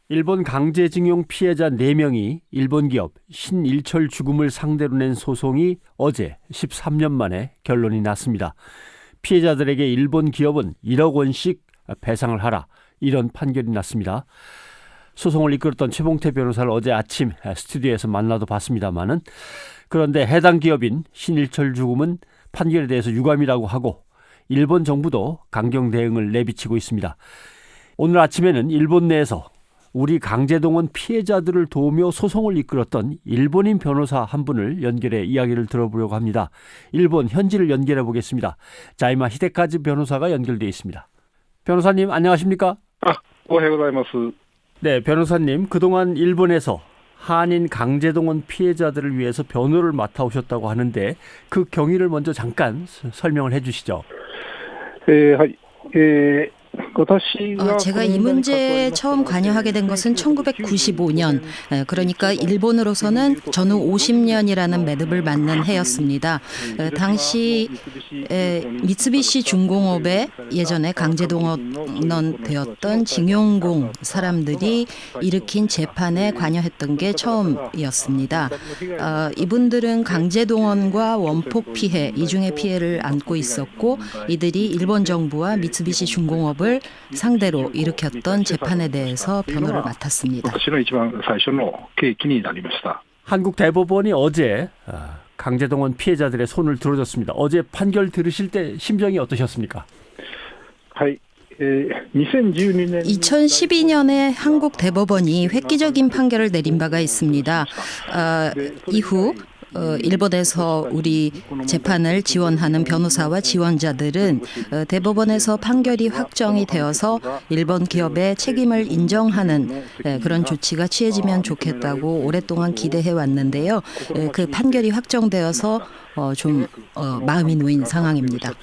일본 강제징용 피해자 4명이 일본 기업 신일철 죽음을 상대로 낸 소송이 어제 13년 만에 결론이 났습니다. 피해자들에게 일본 기업은 1억 원씩 배상을 하라, 이런 판결이 났습니다. 소송을 이끌었던 최봉태 변호사를 어제 아침 스튜디오에서 만나도 봤습니다마는, 그런데 해당 기업인 신일철 죽음은 판결에 대해서 유감이라고 하고 일본 정부도 강경 대응을 내비치고 있습니다. 오늘 아침에는 일본 내에서 우리 강제동원 피해자들을 도우며 소송을 이끌었던 일본인 변호사 한 분을 연결해 이야기를 들어보려고 합니다. 일본 현지를 연결해 보겠습니다. 자이마 히데카즈 변호사가 연결되어 있습니다. 변호사님, 안녕하십니까? 오하요고자이마스. 네, 변호사님, 그동안 일본에서 한인 강제동원 피해자들을 위해서 변호를 맡아오셨다고 하는데 그 경위를 먼저 잠깐 설명을 해 주시죠. 제가 이 문제에 처음 관여하게 된 것은 1995년, 그러니까 일본으로서는 전후 50년이라는 매듭을 맞는 해였습니다. 당시 미쓰비시 중공업의 예전에 강제동원 되었던 징용공 사람들이 일으킨 재판에 관여했던 게 처음이었습니다. 이분들은 강제동원과 원폭 피해, 이중의 피해를 안고 있었고, 이들이 일본 정부와 미쓰비시 중공업을 상대로 일으켰던 재판에 대해서 변호를 맡았습니다. 한국 대법원이 어제 강제동원 피해자들의 손을 들어줬습니다. 어제 판결 들으실 때 심정이 어떠셨습니까? 2012년에 한국 대법원이 획기적인 판결을 내린 바가 있습니다. 이후 일본에서 우리 재판을 지원하는 변호사와 지원자들은 대법원에서 판결이 확정이 되어서 일본 기업의 책임을 인정하는 그런 조치가 취해지면 좋겠다고 오랫동안 기대해 왔는데요. 그 판결이 확정되어서 좀 마음이 놓인 상황입니다.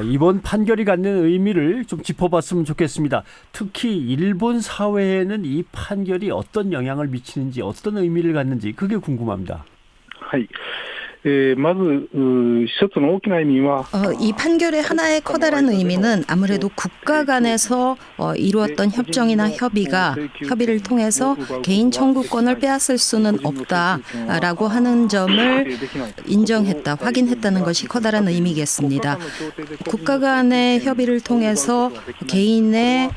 이번 판결이 갖는 의미를 좀 짚어봤으면 좋겠습니다. 특히 일본 사회에는 이 판결이 어떤 영향을 미치는지, 어떤 의미를 갖는지, 그게 궁금합니다. 이 판결의 하나의 커다란 의미는 아무래도 국가 간에서 이루었던 협정이나 협의를 통해서 개인 청구권을 빼앗을 수는 없다라고 하는 점을 인정했다, 확인했다는 것이 커다란 의미겠습니다. 국가 간의 협의를 통해서 개인의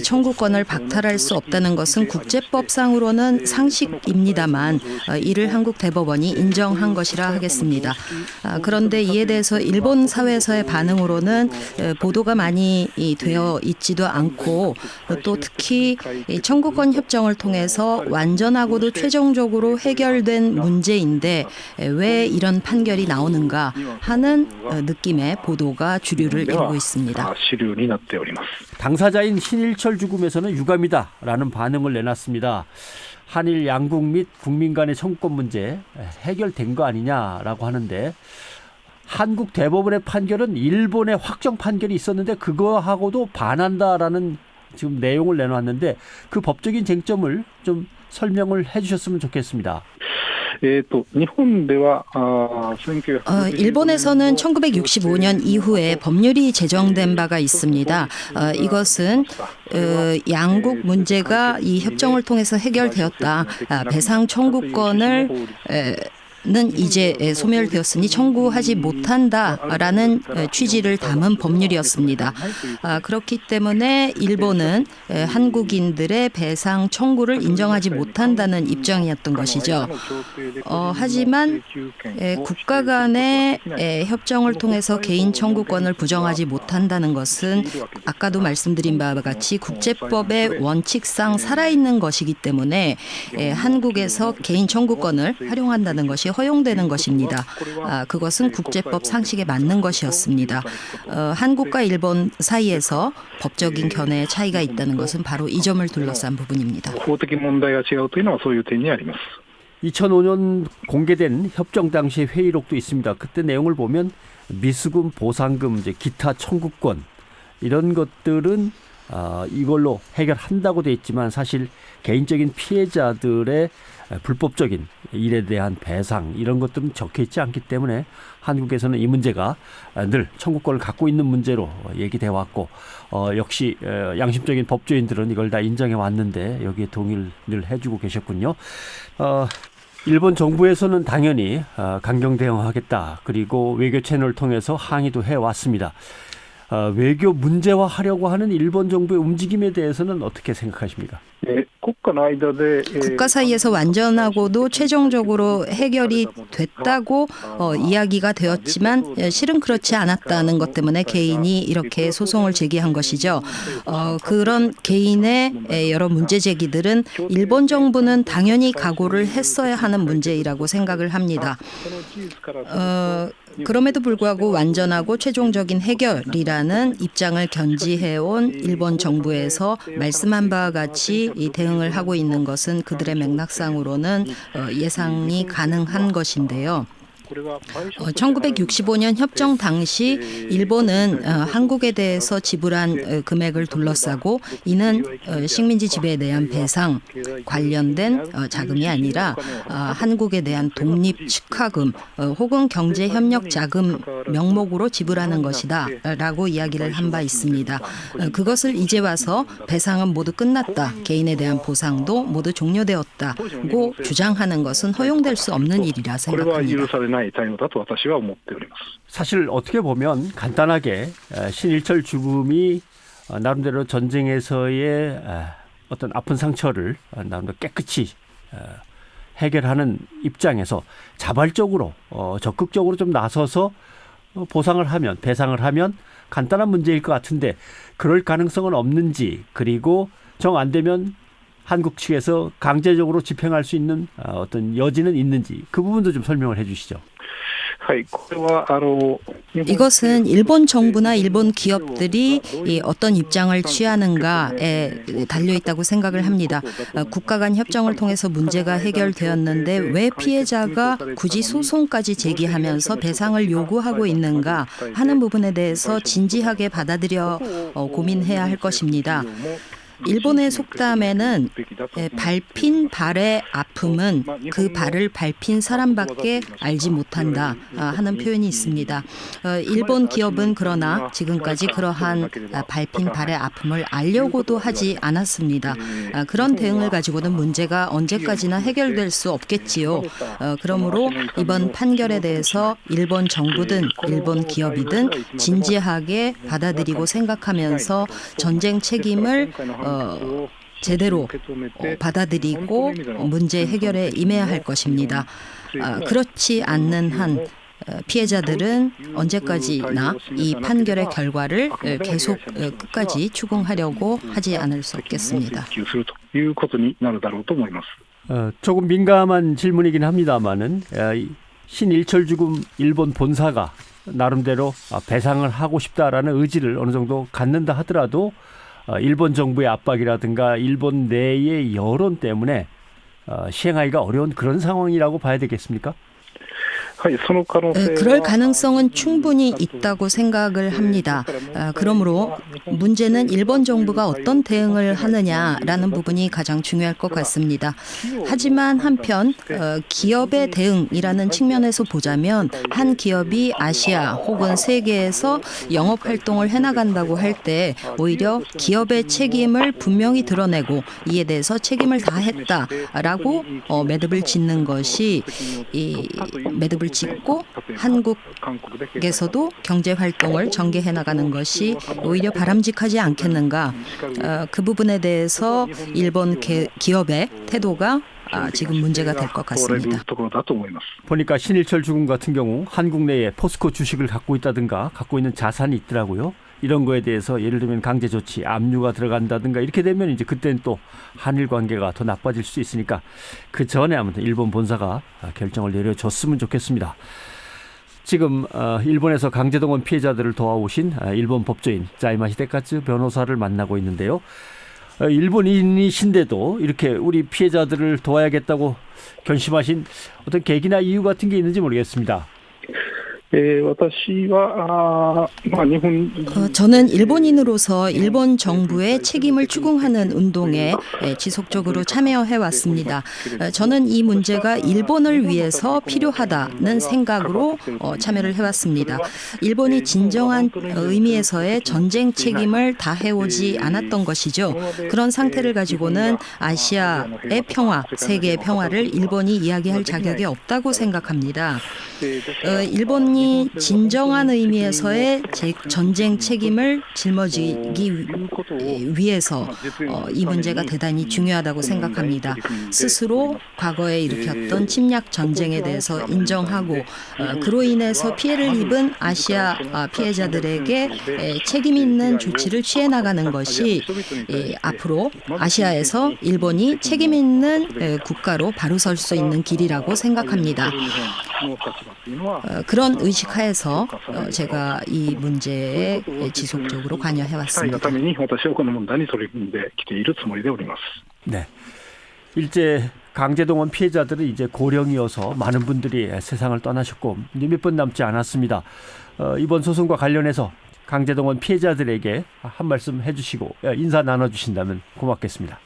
청구권을 박탈할 수 없다는 것은 국제법상으로는 상식입니다만 이를 한국 대법원이 인정한 것이라 하겠습니다. 그런데 이에 대해서 일본 사회에서의 반응으로는 보도가 많이 되어 있지도 않고, 또 특히 청구권 협정을 통해서 완전하고도 최종적으로 해결된 문제인데 왜 이런 판결이 나오는가 하는 느낌의 보도가 주류를 이루고 있습니다. 당사자인 신일철 죽음에서는 유감이다라는 반응을 내놨습니다. 한일 양국 및 국민 간의 청구권 문제 해결된 거 아니냐라고 하는데, 한국 대법원의 판결은 일본의 확정 판결이 있었는데 그거하고도 반한다라는 지금 내용을 내놨는데, 그 법적인 쟁점을 좀 설명을 해주셨으면 좋겠습니다. 일본에서는 1965년 이후에 법률이 제정된 바가 있습니다. 이것은 양국 문제가 이 협정을 통해서 해결되었다. 배상 청구권을 는 이제 소멸되었으니 청구하지 못한다라는 취지를 담은 법률이었습니다. 그렇기 때문에 일본은 한국인들의 배상 청구를 인정하지 못한다는 입장이었던 것이죠. 하지만 국가 간의 협정을 통해서 개인 청구권을 부정하지 못한다는 것은 아까도 말씀드린 바와 같이 국제법의 원칙상 살아있는 것이기 때문에 한국에서 개인 청구권을 활용한다는 것이 허용되는 것입니다. 그것은 국제법 상식에 맞는 것이었습니다. 한국과 일본 사이에서 법적인 견해의 차이가 있다는 것은 바로 이 점을 둘러싼 부분입니다. 2005년 공개된 협정 당시 회의록도 있습니다. 그때 내용을 보면 미수금, 보상금, 이제 기타 청구권, 이런 것들은 이걸로 해결한다고 돼 있지만 사실 개인적인 피해자들의 불법적인 일에 대한 배상 이런 것들은 적혀 있지 않기 때문에 한국에서는 이 문제가 늘 청구권을 갖고 있는 문제로 얘기돼 왔고 역시 양심적인 법조인들은 이걸 다 인정해 왔는데 여기에 동의를 늘 해주고 계셨군요. 일본 정부에서는 당연히 강경 대응하겠다. 그리고 외교 채널을 통해서 항의도 해왔습니다. 외교 문제화하려고 하는 일본 정부의 움직임에 대해서는 어떻게 생각하십니까? 국가 사이에서 완전하고도 최종적으로 해결이 됐다고 이야기가 되었지만 실은 그렇지 않았다는 것 때문에 개인이 이렇게 소송을 제기한 것이죠. 그런 개인의 여러 문제 제기들은 일본 정부는 당연히 각오를 했어야 하는 문제이라고 생각을 합니다. 그럼에도 불구하고 완전하고 최종적인 해결이라는 입장을 견지해온 일본 정부에서 말씀한 바와 같이 이 대응을 하고 있는 것은 그들의 맥락상으로는 예상이 가능한 것인데요. 1965년 협정 당시 일본은 한국에 대해서 지불한 금액을 둘러싸고 이는 식민지 지배에 대한 배상 관련된 자금이 아니라 한국에 대한 독립 축하금 혹은 경제협력 자금 명목으로 지불하는 것이다 라고 이야기를 한 바 있습니다. 그것을 이제 와서 배상은 모두 끝났다. 개인에 대한 보상도 모두 종료되었다고 주장하는 것은 허용될 수 없는 일이라 생각합니다. 사실 어떻게 보면 간단하게 신일철 죽음이 나름대로 전쟁에서의 어떤 아픈 상처를 나름대로 깨끗이 해결하는 입장에서 자발적으로 적극적으로 좀 나서서 보상을 하면 배상을 하면 간단한 문제일 것 같은데 그럴 가능성은 없는지 그리고 정 안 되면 한국 측에서 강제적으로 집행할 수 있는 어떤 여지는 있는지 그 부분도 좀 설명을 해 주시죠. 이것은 일본 정부나 일본 기업들이 어떤 입장을 취하는가에 달려있다고 생각을 합니다. 국가 간 협정을 통해서 문제가 해결되었는데 왜 피해자가 굳이 소송까지 제기하면서 배상을 요구하고 있는가 하는 부분에 대해서 진지하게 받아들여 고민해야 할 것입니다. 일본의 속담에는 밟힌 발의 아픔은 그 발을 밟힌 사람밖에 알지 못한다 하는 표현이 있습니다. 일본 기업은 그러나 지금까지 그러한 밟힌 발의 아픔을 알려고도 하지 않았습니다. 그런 대응을 가지고는 문제가 언제까지나 해결될 수 없겠지요. 그러므로 이번 판결에 대해서 일본 정부든 일본 기업이든 진지하게 받아들이고 생각하면서 전쟁 책임을 제대로 받아들이고 문제 해결에 임해야 할 것입니다. 그렇지 않는 한 피해자들은 언제까지나 이 판결의 결과를 계속 끝까지 추궁하려고 하지 않을 수 없겠습니다. 조금 민감한 질문이긴 합니다만은 신일철 죽음 일본 본사가 나름대로 배상을 하고 싶다라는 의지를 어느 정도 갖는다 하더라도 일본 정부의 압박이라든가 일본 내의 여론 때문에 시행하기가 어려운 그런 상황이라고 봐야 되겠습니까? 그럴 가능성은 충분히 있다고 생각을 합니다. 그러므로 문제는 일본 정부가 어떤 대응을 하느냐라는 부분이 가장 중요할 것 같습니다. 하지만 한편 기업의 대응이라는 측면에서 보자면 한 기업이 아시아 혹은 세계에서 영업 활동을 해나간다고 할 때 오히려 기업의 책임을 분명히 드러내고 이에 대해서 책임을 다했다라고 매듭을 짓는 것이 매듭을 짓고 한국에서도 경제 활동을 전개해 나가는 것이 오히려 바람직하지 않겠는가. 그 부분에 대해서 일본 기업의 태도가 지금 문제가 될 것 같습니다. 보니까 신일철 죽음 같은 경우 한국 내에 포스코 주식을 갖고 있다든가 갖고 있는 자산이 있더라고요. 이런 거에 대해서 예를 들면 강제 조치, 압류가 들어간다든가 이렇게 되면 이제 그때는 또 한일 관계가 더 나빠질 수 있으니까 그 전에 아무튼 일본 본사가 결정을 내려줬으면 좋겠습니다. 지금 일본에서 강제동원 피해자들을 도와오신 일본 법조인 자이마 히데카츠 변호사를 만나고 있는데요. 일본인이신데도 이렇게 우리 피해자들을 도와야겠다고 결심하신 어떤 계기나 이유 같은 게 있는지 모르겠습니다. 私は、日本 저는 일본인으로서 일본 정부의 책임을 추궁하는 운동에 지속적으로 참여해 왔습니다. 저는 이 문제가 일본을 위해서 필요하다는 생각으로 참여를 해왔습니다. 일본이 진정한 의미에서의 전쟁 책임을 다해오지 않았던 것이죠. 그런 상태를 가지고는 아시아의 평화, 세계의 평화를 일본이 이야기할 자격이 없다고 생각합니다. 일본이 진정한 의미에서의 전쟁 책임을 짊어지기 위해서 이 문제가 대단히 중요하다고 생각합니다. 스스로 과거에 일으켰던 침략 전쟁에 대해서 인정하고 그로 인해서 피해를 입은 아시아 피해자들에게 책임 있는 조치를 취해 나가는 것이 앞으로 아시아에서 일본이 책임 있는 국가로 바로 설 수 있는 길이라고 생각합니다. 그런 의식하에서 제가 이 문제에 지속적으로 관여해 왔습니다. 네. 일제 강제동원 피해자들은 이제 고령이어서 많은 분들이 세상을 떠나셨고 이제 몇 분 남지 않았습니다. 이번 소송과 관련해서 강제동원 피해자들에게 한 말씀 해주시고 인사 나눠주신다면 고맙겠습니다.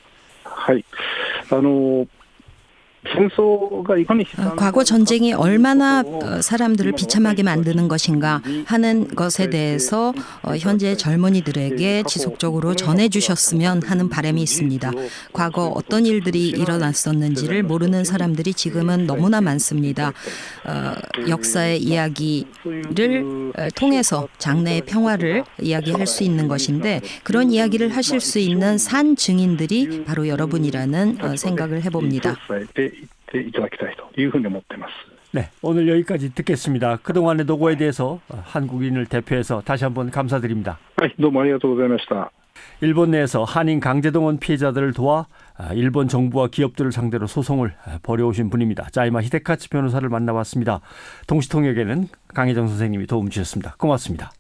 과거 전쟁이 얼마나 사람들을 비참하게 만드는 것인가 하는 것에 대해서 현재 젊은이들에게 지속적으로 전해주셨으면 하는 바람이 있습니다. 과거 어떤 일들이 일어났었는지를 모르는 사람들이 지금은 너무나 많습니다. 역사의 이야기를 통해서 장래의 평화를 이야기할 수 있는 것인데 그런 이야기를 하실 수 있는 산 증인들이 바로 여러분이라는 생각을 해봅니다. 네, 오늘 여기까지 듣겠습니다. 그동안의 노고에 대해서 한국인을 대표해서 다시 한번 감사드립니다. 일본 내에서 한인 강제동원 피해자들을 도와 일본 정부와 기업들을 상대로 소송을 벌여오신 분입니다. 자이마 히데카츠 변호사를 만나봤습니다. 동시통역에는 강혜정 선생님이 도움 주셨습니다. 고맙습니다.